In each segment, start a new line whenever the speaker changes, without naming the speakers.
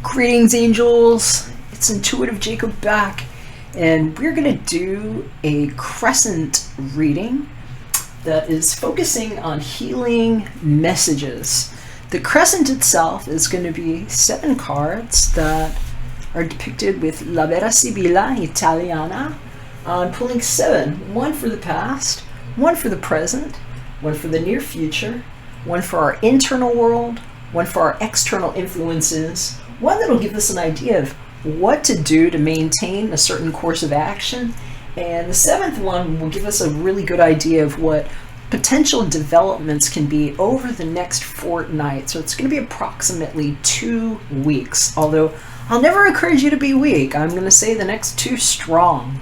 Greetings, angels. It's Intuitive Jacob back, and we're going to do a crescent reading that is focusing on healing messages. The crescent itself is going to be 7 cards that are depicted with La Vera Sibilla Italiana. I'm pulling 7, 1 for the past, 1 for the present, 1 for the near future, 1 for our internal world, 1 for our external influences, 1 that'll give us an idea of what to do to maintain a certain course of action, and the 7th one will give us a really good idea of what potential developments can be over the next fortnight. So it's going to be approximately 2 weeks, although I'll never encourage you to be weak. I'm going to say the next 2 strong.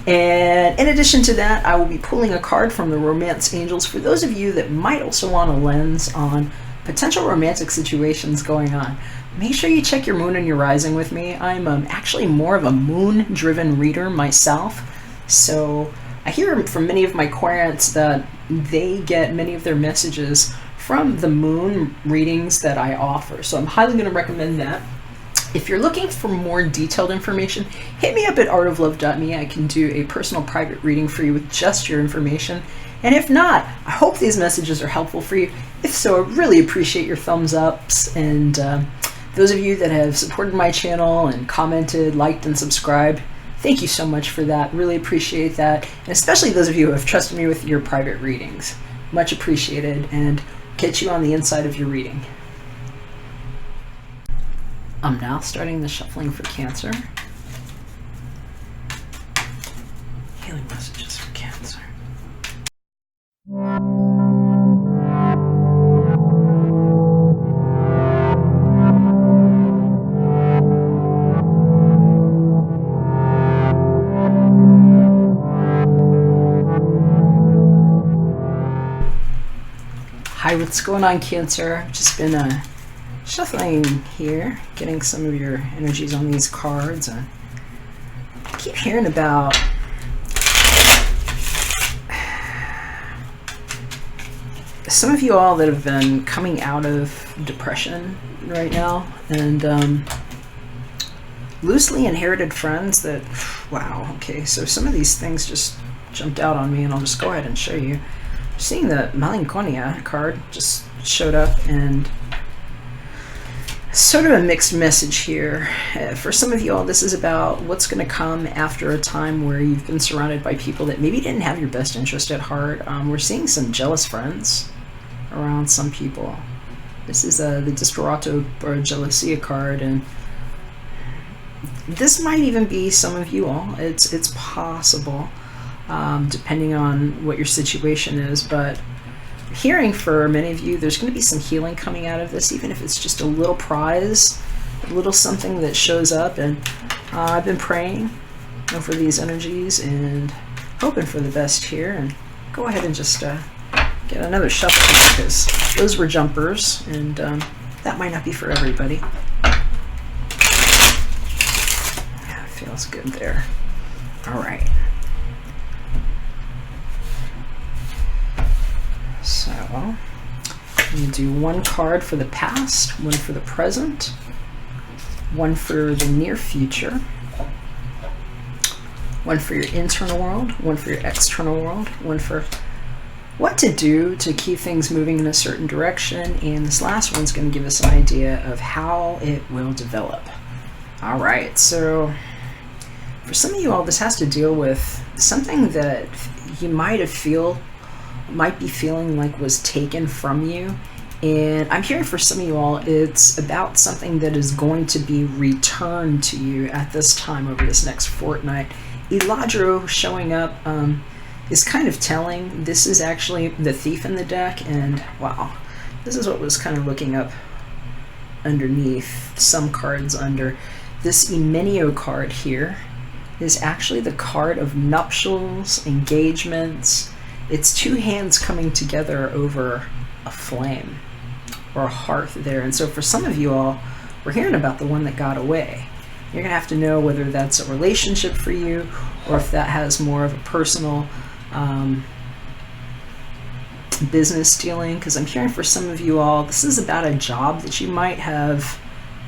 And in addition to that, I will be pulling a card from the Romance Angels for those of you that might also want a lens on potential romantic situations going on. Make sure you check your moon and your rising with me. I'm actually more of a moon-driven reader myself, so I hear from many of my clients that they get many of their messages from the moon readings that I offer, so I'm highly going to recommend that. If you're looking for more detailed information, hit me up at artoflove.me. I can do a personal private reading for you with just your information. And if not, I hope these messages are helpful for you. If so, I really appreciate your thumbs ups, and those of you that have supported my channel and commented, liked, and subscribed, thank you so much for that. Really appreciate that. And especially those of you who have trusted me with your private readings. Much appreciated, and catch you on the inside of your reading. I'm now starting the shuffling for Cancer. Healing messages for Cancer. Hi, what's going on, Cancer? Just been shuffling here, getting some of your energies on these cards. I keep hearing about some of you all that have been coming out of depression right now, and loosely inherited friends that, wow, okay, so some of these things just jumped out on me, and I'll just go ahead and show you. Seeing the Malinconia card just showed up, and sort of a mixed message here. For some of you all, this is about what's going to come after a time where you've been surrounded by people that maybe didn't have your best interest at heart. We're seeing some jealous friends around some people. This is the Disperato or Jealousy card, and this might even be some of you all. It's possible. Depending on what your situation is, but hearing for many of you, there's going to be some healing coming out of this, even if it's just a little prize, a little something that shows up. And I've been praying for these energies and hoping for the best here, and go ahead and just get another shuffle, because those were jumpers, and that might not be for everybody. Yeah, it feels good there. All right. So, I'm going to do 1 card for the past, 1 for the present, 1 for the near future, 1 for your internal world, 1 for your external world, 1 for what to do to keep things moving in a certain direction, and this last one's going to give us an idea of how it will develop. All right, so for some of you all, this has to deal with something that you might be feeling like was taken from you, and I'm hearing for some of you all, it's about something that is going to be returned to you at this time over this next fortnight. Eladro showing up is kind of telling. This is actually the Thief in the deck, and wow, this is what was kind of looking up underneath some cards under. This Imeneo card here is actually the card of nuptials, engagements. It's 2 hands coming together over a flame or a hearth there. And so for some of you all, we're hearing about the one that got away. You're going to have to know whether that's a relationship for you, or if that has more of a personal business dealing, because I'm hearing for some of you all, this is about a job that you might have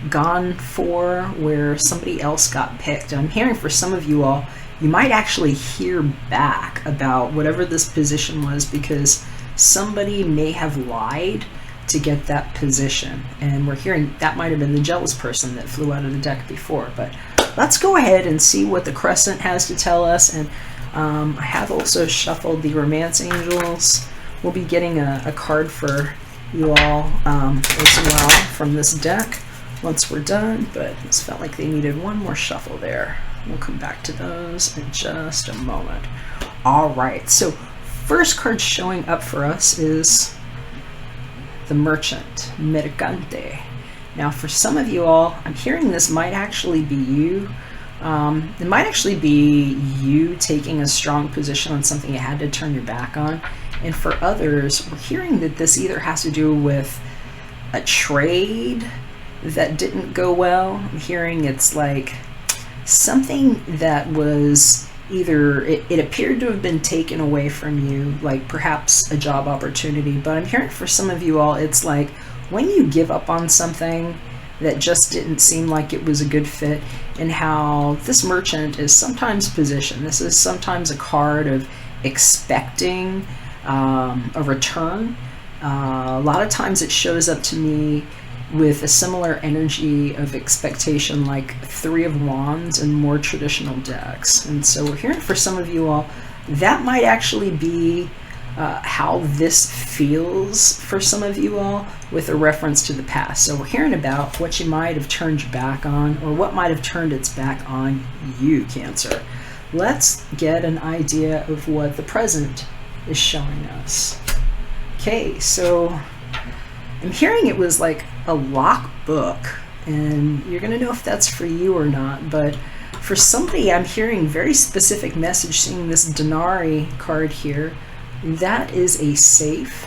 gone for where somebody else got picked. And I'm hearing for some of you all, you might actually hear back about whatever this position was because somebody may have lied to get that position. And we're hearing that might have been the jealous person that flew out of the deck before. But let's go ahead and see what the crescent has to tell us. And I have also shuffled the romance angels. We'll be getting a card for you all as well from this deck once we're done, but this felt like they needed one more shuffle there. We'll come back to those in just a moment. All right, so first card showing up for us is the Merchant, Mercante. Now for some of you all, I'm hearing this might actually be you. It might actually be you taking a strong position on something you had to turn your back on. And for others, we're hearing that this either has to do with a trade that didn't go well. I'm hearing it's like something that was either, it appeared to have been taken away from you, like perhaps a job opportunity. But I'm hearing for some of you all, it's like when you give up on something that just didn't seem like it was a good fit, and how this Merchant is sometimes positioned. This is sometimes a card of expecting a return. A lot of times it shows up to me with a similar energy of expectation, like Three of Wands and more traditional decks. And so we're hearing for some of you all, that might actually be how this feels for some of you all with a reference to the past. So we're hearing about what you might have turned your back on, or what might have turned its back on you, Cancer. Let's get an idea of what the present is showing us. Okay, so I'm hearing it was like a lock book, and you're gonna know if that's for you or not, but for somebody I'm hearing very specific message, seeing this Denari card here. That is a safe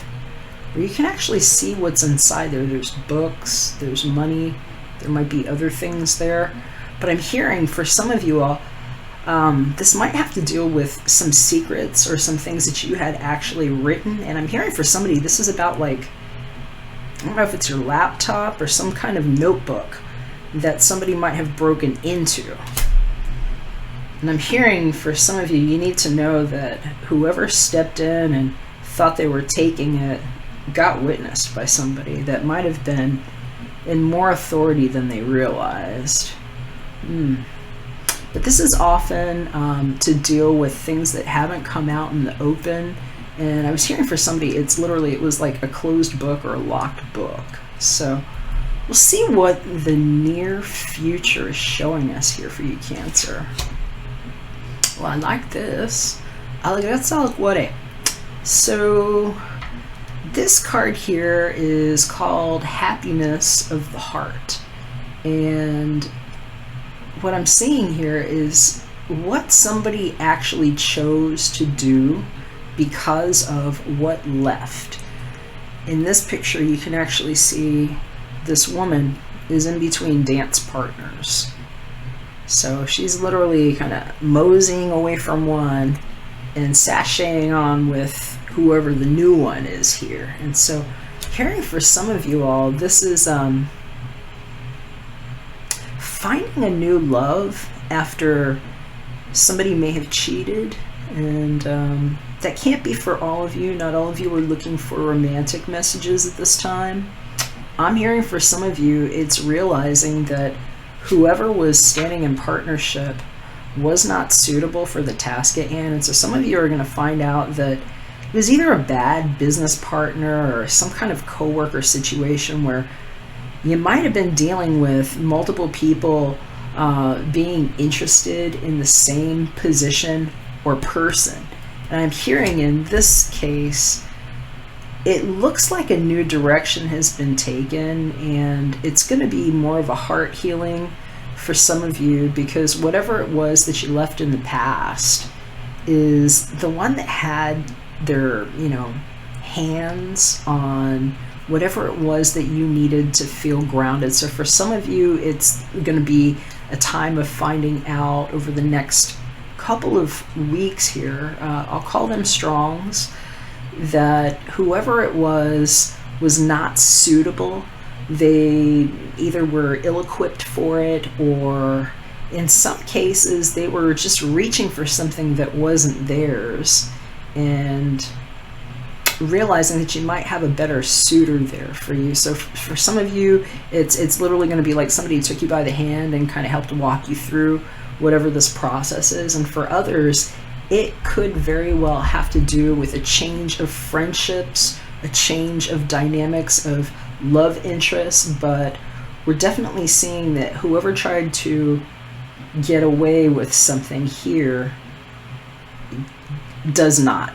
where you can actually see what's inside there. There's books, there's money, there might be other things there, but I'm hearing for some of you all, this might have to deal with some secrets or some things that you had actually written. And I'm hearing for somebody, this is about like, I don't know if it's your laptop or some kind of notebook that somebody might have broken into. And I'm hearing for some of you, you need to know that whoever stepped in and thought they were taking it got witnessed by somebody that might have been in more authority than they realized. But this is often to deal with things that haven't come out in the open. And I was hearing for somebody, it's literally, it was like a closed book or a locked book. So we'll see what the near future is showing us here for you, Cancer. Well, I like this. Allegrezza al cuore. So this card here is called Happiness of the Heart. And what I'm seeing here is what somebody actually chose to do because of what left. In this picture, you can actually see this woman is in between dance partners. So she's literally kind of moseying away from one and sashaying on with whoever the new one is here. And so hearing for some of you all, this is finding a new love after somebody may have cheated. And that can't be for all of you. Not all of you are looking for romantic messages at this time. I'm hearing for some of you, it's realizing that whoever was standing in partnership was not suitable for the task at hand. And so some of you are going to find out that it was either a bad business partner or some kind of coworker situation where you might have been dealing with multiple people being interested in the same position or person. And I'm hearing in this case, it looks like a new direction has been taken, and it's going to be more of a heart healing for some of you, because whatever it was that you left in the past is the one that had their, hands on whatever it was that you needed to feel grounded. So for some of you, it's going to be a time of finding out over the next couple of weeks here, I'll call them strongs, that whoever it was not suitable. They either were ill-equipped for it, or in some cases they were just reaching for something that wasn't theirs, and realizing that you might have a better suitor there for you. So for some of you, it's literally going to be like somebody took you by the hand and kind of helped walk you through whatever this process is. And for others, it could very well have to do with a change of friendships, a change of dynamics of love interests. But we're definitely seeing that whoever tried to get away with something here does not.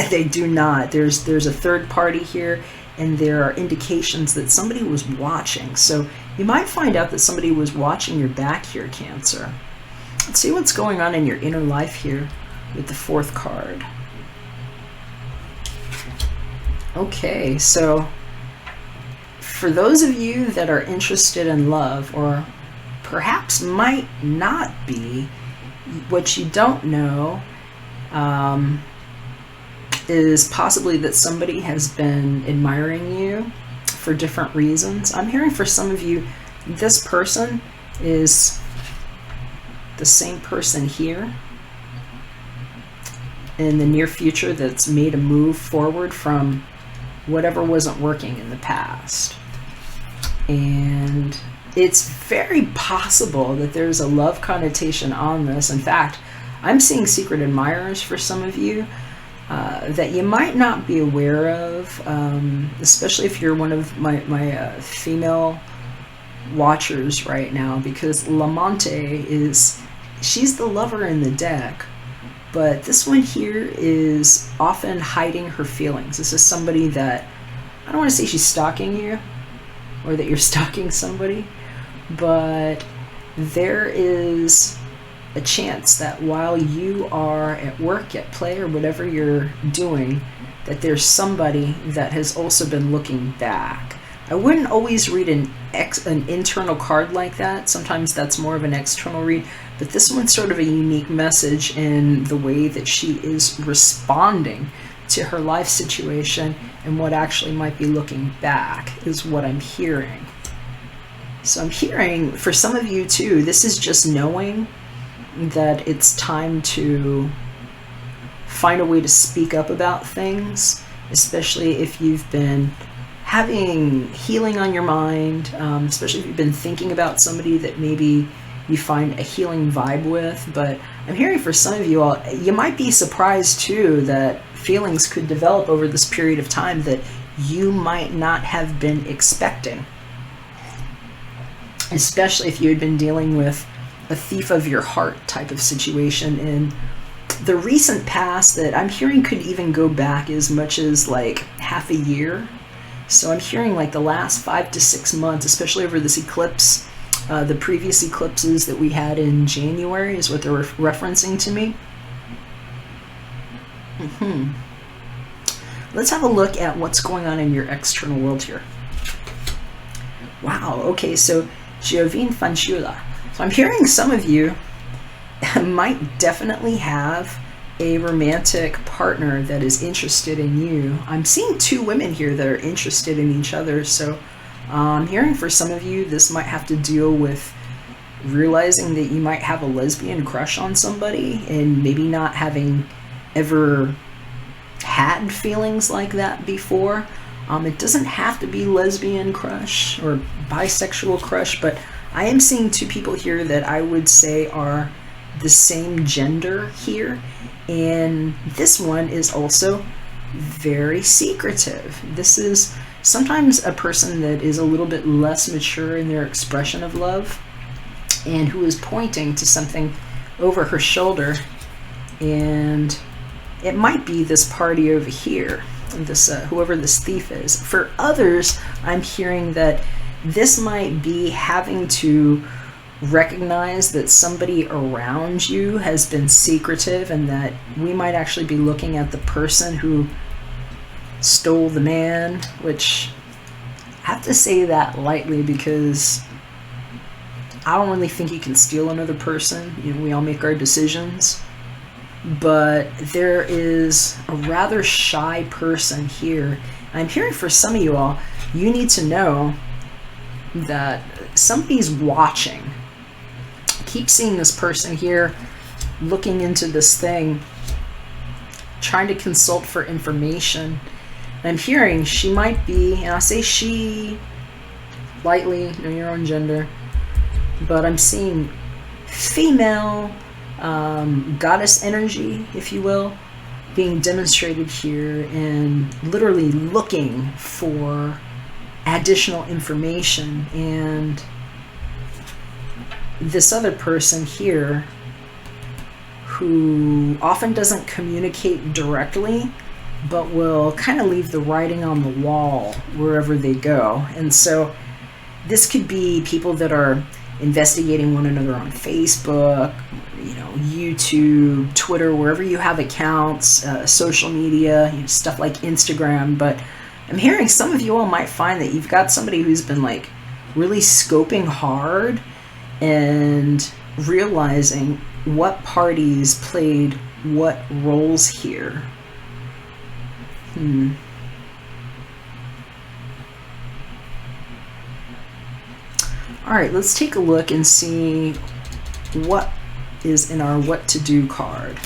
They do not. There's a third party here, and there are indications that somebody was watching. So you might find out that somebody was watching your back here, Cancer. Let's see what's going on in your inner life here with the fourth card. Okay, so for those of you that are interested in love, or perhaps might not be, what you don't know is possibly that somebody has been admiring you for different reasons. I'm hearing for some of you, this person is the same person here in the near future that's made a move forward from whatever wasn't working in the past. And it's very possible that there's a love connotation on this. In fact, I'm seeing secret admirers for some of you that you might not be aware of, especially if you're one of my female watchers right now, because Lamante she's the lover in the deck, but this one here is often hiding her feelings. This is somebody that, I don't want to say she's stalking you, or that you're stalking somebody, but there is a chance that while you are at work, at play, or whatever you're doing, that there's somebody that has also been looking back. I wouldn't always read an internal card like that. Sometimes that's more of an external read, but this one's sort of a unique message in the way that she is responding to her life situation, and what actually might be looking back is what I'm hearing. So I'm hearing for some of you too, this is just knowing that it's time to find a way to speak up about things, especially if you've been having healing on your mind, especially if you've been thinking about somebody that maybe you find a healing vibe with. But I'm hearing for some of you all, you might be surprised too that feelings could develop over this period of time that you might not have been expecting, especially if you had been dealing with a thief of your heart type of situation in the recent past, that I'm hearing could even go back as much as like half a year. So I'm hearing like the last 5 to 6 months, especially over this eclipse, the previous eclipses that we had in January is what they're referencing to me. Let's have a look at what's going on in your external world here. Wow, okay, so Giovine Fanciulla. So I'm hearing some of you might definitely have a romantic partner that is interested in you. I'm seeing 2 women here that are interested in each other. So I'm hearing for some of you, this might have to deal with realizing that you might have a lesbian crush on somebody, and maybe not having ever had feelings like that before. It doesn't have to be lesbian crush or bisexual crush, but I am seeing 2 people here that I would say are the same gender here, and this one is also very secretive. This is sometimes a person that is a little bit less mature in their expression of love, and who is pointing to something over her shoulder, and it might be this party over here, this whoever this thief is. For others, I'm hearing that this might be having to recognize that somebody around you has been secretive, and that we might actually be looking at the person who stole the man, which I have to say that lightly, because I don't really think you can steal another person. You know, we all make our decisions. but there is a rather shy person here. I'm hearing for some of you all, you need to know that somebody's watching. Keep seeing this person here, looking into this thing, trying to consult for information. I'm hearing she might be, and I say she lightly, know your own gender, but I'm seeing female goddess energy, if you will, being demonstrated here, and literally looking for additional information. And this other person here, who often doesn't communicate directly, but will kind of leave the writing on the wall wherever they go. And so this could be people that are investigating one another on Facebook, you know, YouTube, Twitter, wherever you have accounts, social media, you know, stuff like Instagram. But I'm hearing some of you all might find that you've got somebody who's been like really scoping hard and realizing what parties played what roles here. All right, let's take a look and see what is in our what to do card.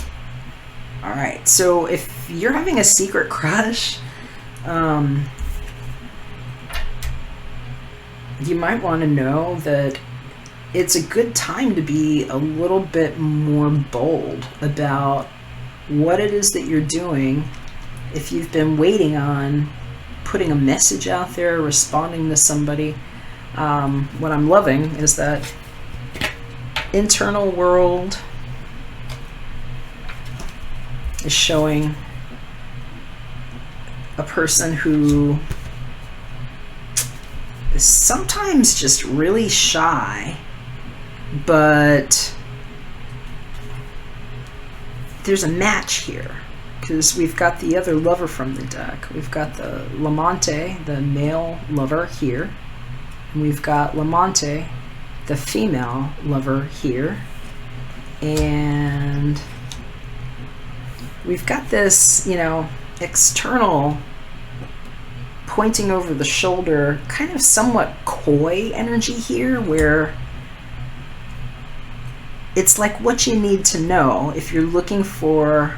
All right, so if you're having a secret crush, you might want to know that it's a good time to be a little bit more bold about what it is that you're doing. If you've been waiting on putting a message out there, responding to somebody, what I'm loving is that internal world is showing a person who is sometimes just really shy, but there's a match here, because we've got the other lover from the deck. We've got the Lamante, the male lover here, and we've got Lamante, the female lover here, and we've got this, you know, external pointing over the shoulder, kind of somewhat coy energy here, where it's like what you need to know if you're looking for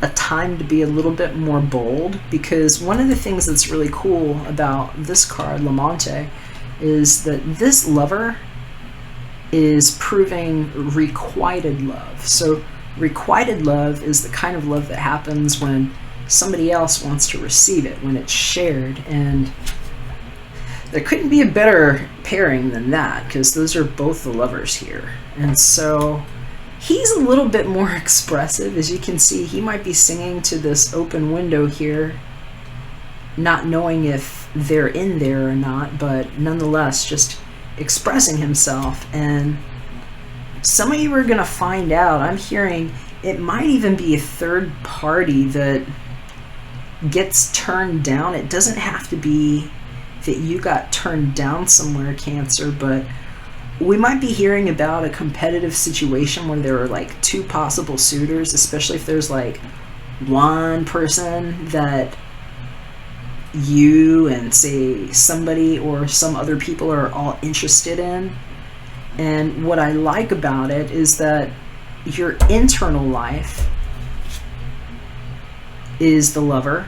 a time to be a little bit more bold. Because one of the things that's really cool about this card, Lamante, is that this lover is proving requited love. So requited love is the kind of love that happens when somebody else wants to receive it, when it's shared. And there couldn't be a better pairing than that, because those are both the lovers here. And so he's a little bit more expressive. As you can see, he might be singing to this open window here, not knowing if they're in there or not, but nonetheless just expressing himself. And some of you are going to find out, I'm hearing it might even be a third party that gets turned down. It doesn't have to be that you got turned down somewhere, Cancer, but we might be hearing about a competitive situation where there are like two possible suitors, especially if there's like one person that you and say somebody or some other people are all interested in. And what I like about it is that your internal life is the lover,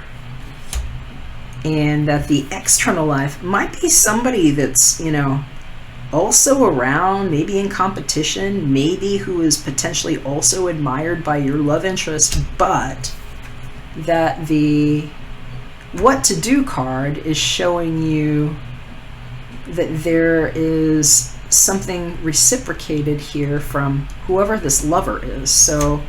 and that the external life might be somebody that's, you know, also around, maybe in competition, maybe who is potentially also admired by your love interest, but that the what to do card is showing you that there is something reciprocated here from whoever this lover is. So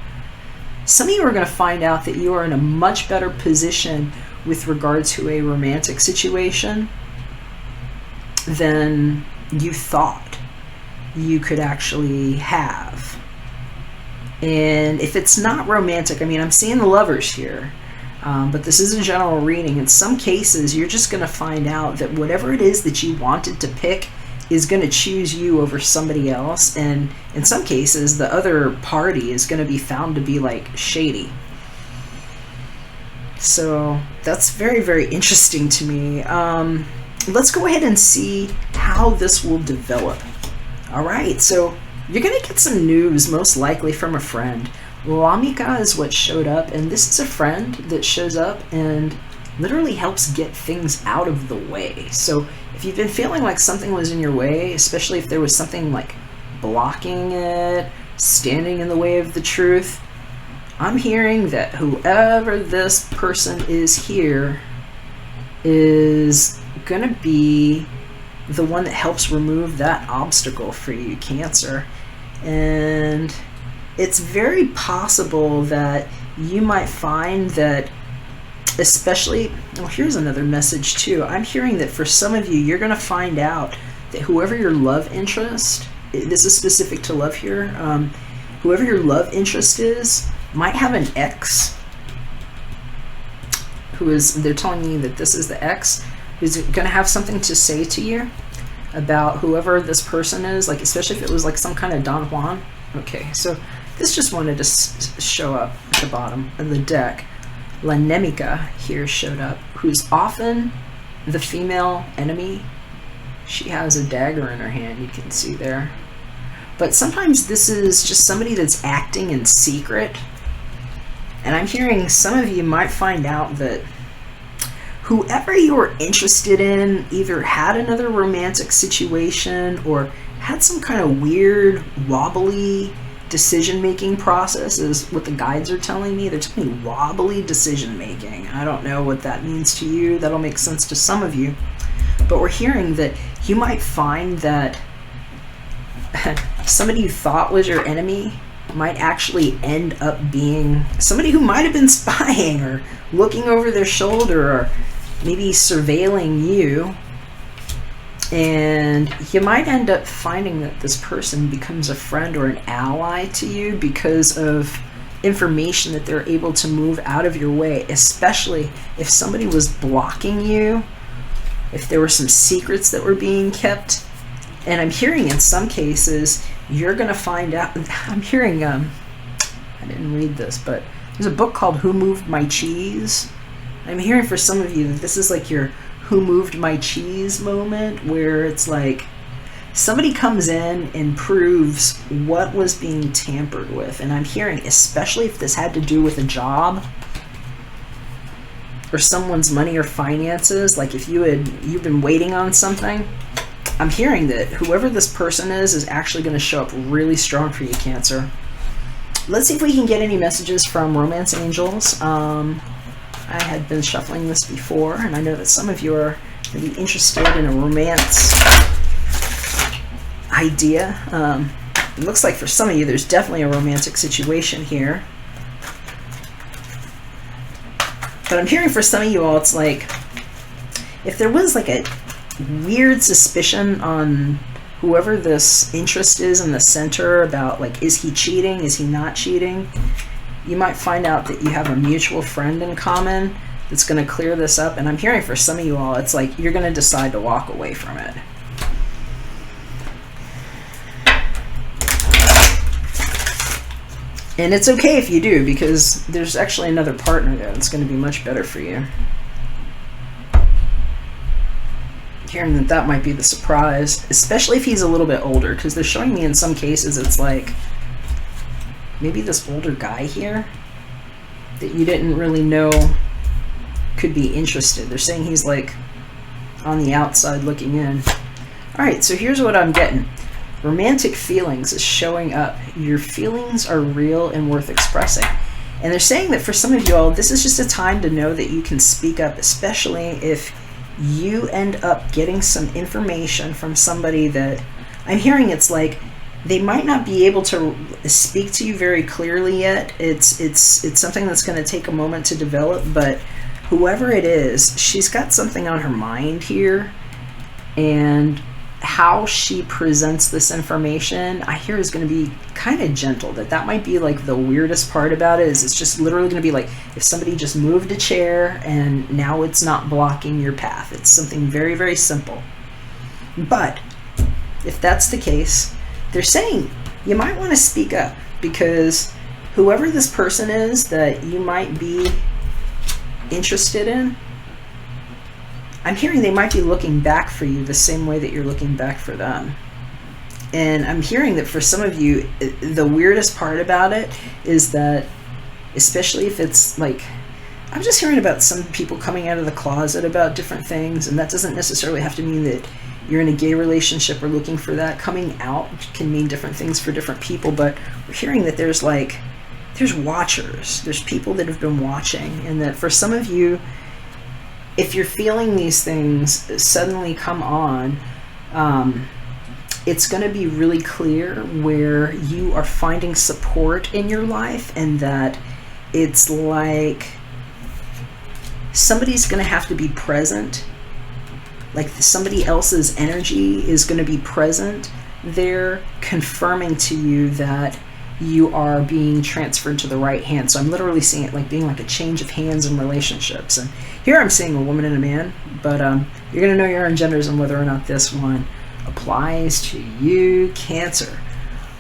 some of you are going to find out that you are in a much better position with regard to a romantic situation than you thought you could actually have. And if it's not romantic, I mean, I'm seeing the lovers here, but this is a general reading. In some cases, you're just going to find out that whatever it is that you wanted to pick is going to choose you over somebody else, and in some cases the other party is going to be found to be like shady. So that's very, very interesting to me. Let's go ahead and see how this will develop. All right, so you're going to get some news, most likely from a friend. Lamika is what showed up, and this is a friend that shows up and literally helps get things out of the way. So if you've been feeling like something was in your way, especially if there was something like blocking it, standing in the way of the truth, I'm hearing that whoever this person is here is gonna be the one that helps remove that obstacle for you, Cancer. And it's very possible that you might find that, especially, well, here's another message too. I'm hearing that for some of you, you're going to find out that whoever your love interest, this is specific to love here, whoever your love interest is might have an ex who is, they're telling me that this is the ex who's going to have something to say to you about whoever this person is, like especially if it was like some kind of Don Juan. Okay, so this just wanted to show up at the bottom of the deck. Lanemika here showed up, who's often the female enemy. She has a dagger in her hand, you can see there. But sometimes this is just somebody that's acting in secret. And I'm hearing some of you might find out that whoever you were interested in either had another romantic situation or had some kind of weird, wobbly decision-making process, is what the guides are telling me. They're telling me wobbly decision-making. I don't know what that means to you. That'll make sense to some of you. But we're hearing that you might find that somebody you thought was your enemy might actually end up being somebody who might have been spying or looking over their shoulder or maybe surveilling you. And you might end up finding that this person becomes a friend or an ally to you because of information that they're able to move out of your way, especially if somebody was blocking you, if there were some secrets that were being kept. And I'm hearing in some cases, you're going to find out, I'm hearing, I didn't read this, but there's a book called Who Moved My Cheese? I'm hearing for some of you that this is like your Who Moved My Cheese moment, where it's like somebody comes in and proves what was being tampered with. And I'm hearing, especially if this had to do with a job or someone's money or finances, like if you've been waiting on something, I'm hearing that whoever this person is actually going to show up really strong for you, Cancer. Let's see if we can get any messages from Romance Angels. I had been shuffling this before, and I know that some of you are maybe interested in a romance idea. It looks like for some of you, there's definitely a romantic situation here. But I'm hearing for some of you all, it's like, if there was like a weird suspicion on whoever this interest is in the center about, like, is he cheating, is he not cheating, you might find out that you have a mutual friend in common that's going to clear this up. And I'm hearing for some of you all, it's like you're going to decide to walk away from it. And it's okay if you do, because there's actually another partner there that's going to be much better for you. Hearing that might be the surprise, especially if he's a little bit older, because they're showing me in some cases it's like maybe this older guy here that you didn't really know could be interested. They're saying he's like on the outside looking in. Alright, so here's what I'm getting. Romantic feelings is showing up. Your feelings are real and worth expressing. And they're saying that for some of you all, this is just a time to know that you can speak up, especially if you end up getting some information from somebody that I'm hearing it's like they might not be able to speak to you very clearly yet. It's something that's going to take a moment to develop, but whoever it is, she's got something on her mind here, and how she presents this information, I hear, is going to be kind of gentle. That might be like the weirdest part about it, is it's just literally going to be like if somebody just moved a chair and now it's not blocking your path. It's something very, very simple. But if that's the case, they're saying you might want to speak up, because whoever this person is that you might be interested in, I'm hearing they might be looking back for you the same way that you're looking back for them. And I'm hearing that for some of you, the weirdest part about it is that, especially if it's like, I'm just hearing about some people coming out of the closet about different things, and that doesn't necessarily have to mean that you're in a gay relationship or looking for that. Coming out can mean different things for different people, but we're hearing that there's watchers, there's people that have been watching, and that for some of you, if you're feeling these things suddenly come on, it's going to be really clear where you are finding support in your life, and that it's like somebody's going to have to be present, like somebody else's energy is going to be present there, confirming to you that you are being transferred to the right hand. So I'm literally seeing it like being like a change of hands in relationships. And here I'm seeing a woman and a man, but you're going to know your own genders and whether or not this one applies to you, Cancer.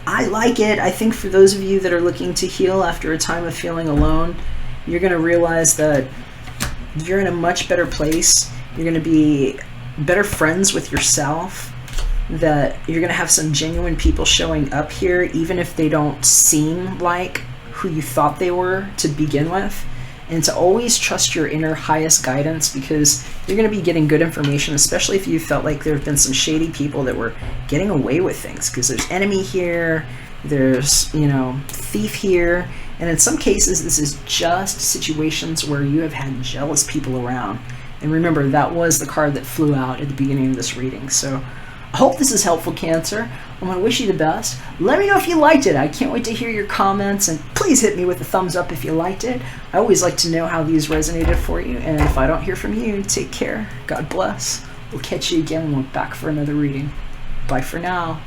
I like it. I think for those of you that are looking to heal after a time of feeling alone, you're going to realize that you're in a much better place. You're going to be better friends with yourself, that you're going to have some genuine people showing up here, even if they don't seem like who you thought they were to begin with. And to always trust your inner highest guidance, because you're going to be getting good information, especially if you felt like there have been some shady people that were getting away with things, because there's enemy here, there's, thief here, and in some cases this is just situations where you have had jealous people around. And remember, that was the card that flew out at the beginning of this reading. So I hope this is helpful, Cancer. I'm going to wish you the best. Let me know if you liked it. I can't wait to hear your comments, and please hit me with a thumbs up if you liked it. I always like to know how these resonated for you, and if I don't hear from you, take care. God bless. We'll catch you again when we're back for another reading. Bye for now.